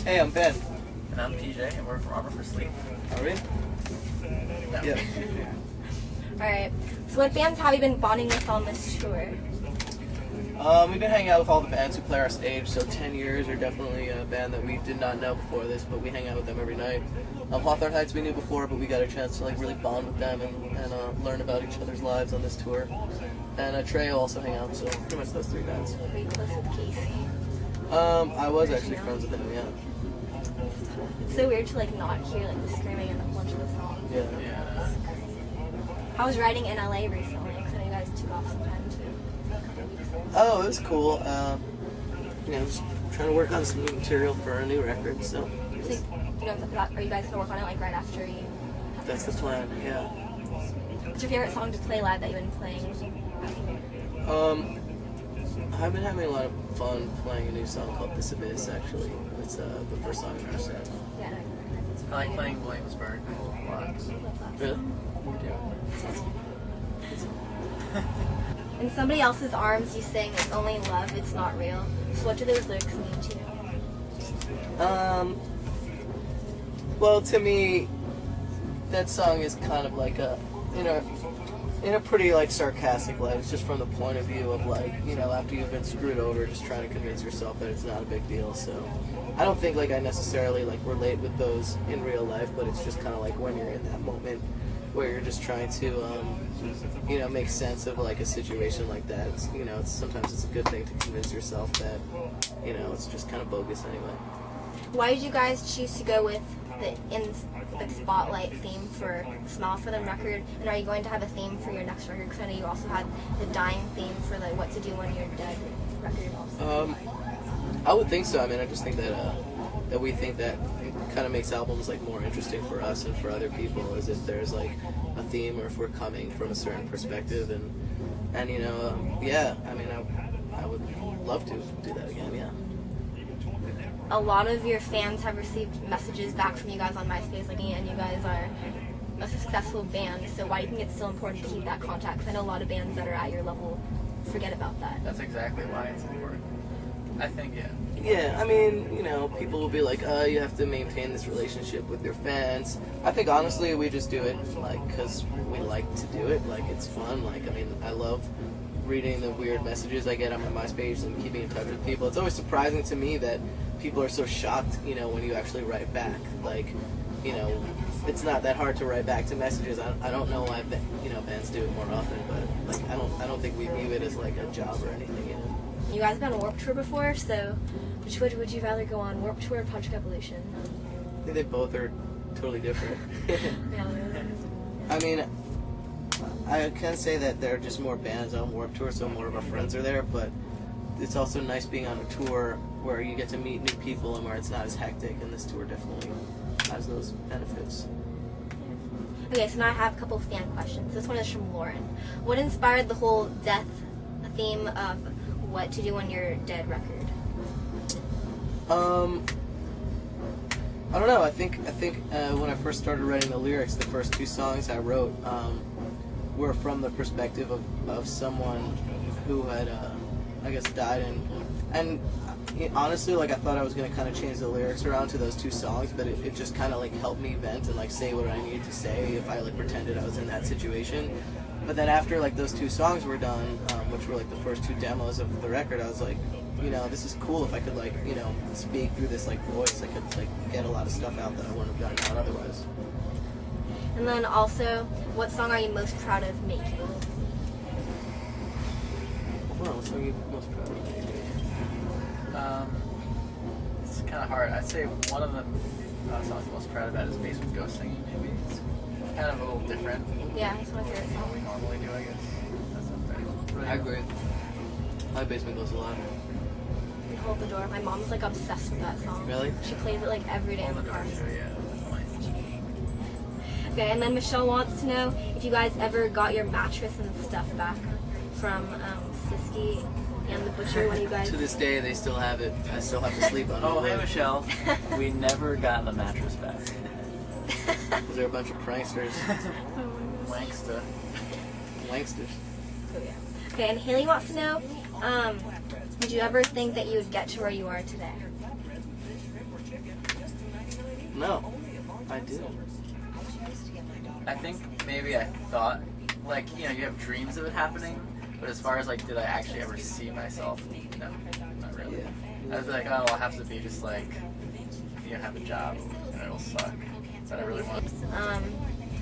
Hey, I'm Ben. And I'm PJ, and we're from Armor for Sleep. Are we? No. Yeah. Alright, so what bands have you been bonding with on this tour? We've been hanging out with all the bands who play our stage, so 10 Years are definitely a band that we did not know before this, but we hang out with them every night. Hawthorne Heights we knew before, but we got a chance to like really bond with them and learn about each other's lives on this tour. And Trey also hang out, so pretty much those three bands. Were you close with Casey? I was actually friends with him, yeah. It's so weird to like not hear like the screaming in a bunch of the songs. Yeah. Yeah. How was writing in LA recently? Because I know you guys took off some time too. Oh, it was cool. Just trying to work on some new material for a new record, so. So, are you guys gonna work on it like right after you? That's the plan, yeah. What's your favorite song to play live that you've been playing? I've been having a lot of fun playing a new song called This Abyss, actually. It's the first song in our set. Yeah, no, I like playing Williamsburg a lot. Really? In somebody else's arms, you sing "It's only love, it's not real." So, what do those lyrics mean to you? Well, to me, that song is kind of like in a pretty like sarcastic light. It's just from the point of view of like, after you've been screwed over, just trying to convince yourself that it's not a big deal. So I don't think like I necessarily like relate with those in real life, but it's just kind of like when you're in that moment where you're just trying to make sense of like a situation like that. It's sometimes it's a good thing to convince yourself that it's just kind of bogus anyway. Why did you guys choose to go with the spotlight theme for Smile for Them record? And are you going to have a theme for your next record? Because I know you also had the Dying theme for the What to Do When You're Dead record also. I would think so. I mean, I just think that we think that kind of makes albums like more interesting for us and for other people, is if there's like a theme or if we're coming from a certain perspective and yeah. I mean, I would love to do that again. Yeah. A lot of your fans have received messages back from you guys on MySpace, like, and you guys are a successful band, so why do you think it's still important to keep that contact? Because I know a lot of bands that are at your level forget about that. That's exactly why it's important. I think, yeah. Yeah, I mean, people will be like, you have to maintain this relationship with your fans. I think, honestly, we just do it, like, because we like to do it. Like, it's fun. Like, I mean, I love reading the weird messages I get on my MySpace and keeping in touch with people. It's always surprising to me that people are so shocked, when you actually write back. Like, it's not that hard to write back to messages. I don't know why, bands do it more often, but, like, I don't think we view it as, like, a job or anything, You guys have been on Warped Tour before, so which would you rather go on, Warped Tour or Projekt Revolution? I think they both are totally different. Yeah. I mean, I can say that there are just more bands on Warped Tour, so more of our friends are there, but it's also nice being on a tour where you get to meet new people and where it's not as hectic, and this tour definitely has those benefits. Okay, so now I have a couple of fan questions. This one is from Lauren. What inspired the whole death theme of What to Do When You're Dead record? I don't know. I think when I first started writing the lyrics, the first two songs I wrote were from the perspective of someone who had, I guess, died, and honestly, like, I thought I was gonna kind of change the lyrics around to those two songs, but it just kind of like helped me vent and like say what I needed to say if I like pretended I was in that situation. But then after like those two songs were done, which were like the first two demos of the record, I was like, this is cool. If I could like, speak through this like voice, I could like get a lot of stuff out that I wouldn't have gotten out otherwise. And then also, what song are you most proud of making? Well, what song are you most proud of? It's kind of hard. I'd say one of the songs I'm most proud about is Bass with Ghost Singing, maybe. It's kind of a little different. Yeah, it's my favorite What we song. normally do, I guess. That's not bad. I agree. My basement goes a lot. And Hold the Door. My mom's like obsessed with that song. Really? She plays it like every day in the car. Yeah, definitely. Okay, and then Michelle wants to know if you guys ever got your mattress and stuff back from Siski and the Butcher when you guys... To this day, they still have it. I still have to sleep on it. Oh, hey, Michelle. We never got the mattress back. Because they're a bunch of pranksters. Wanksta. Wanksters. Oh, yeah. Okay, and Haley wants to know, did you ever think that you would get to where you are today? No, I didn't. I think maybe I thought, like, you know, you have dreams of it happening, but as far as, like, did I actually ever see myself? No, not really. Yeah. I was like, oh, I'll have to be just, like, you know, have a job, and it'll suck. But I really want.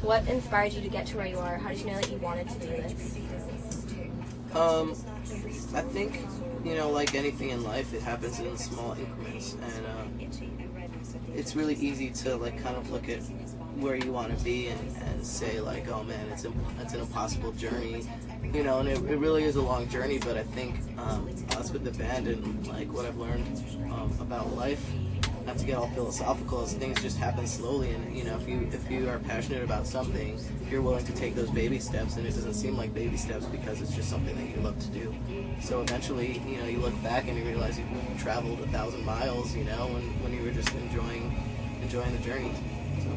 What inspired you to get to where you are? How did you know that you wanted to do this? I think, you know, like anything in life, it happens in small increments, and it's really easy to, like, kind of look at where you want to be and say, like, oh man, it's an impossible journey, you know, and it really is a long journey. But I think us with the band and, like, what I've learned about life, not to get all philosophical, is things just happen slowly. And, you know, if you are passionate about something, you're willing to take those baby steps, and it doesn't seem like baby steps because it's just something that you love to do. So eventually, you know, you look back and you realize you've traveled 1,000 miles, you know, when you were just enjoying the journey. So.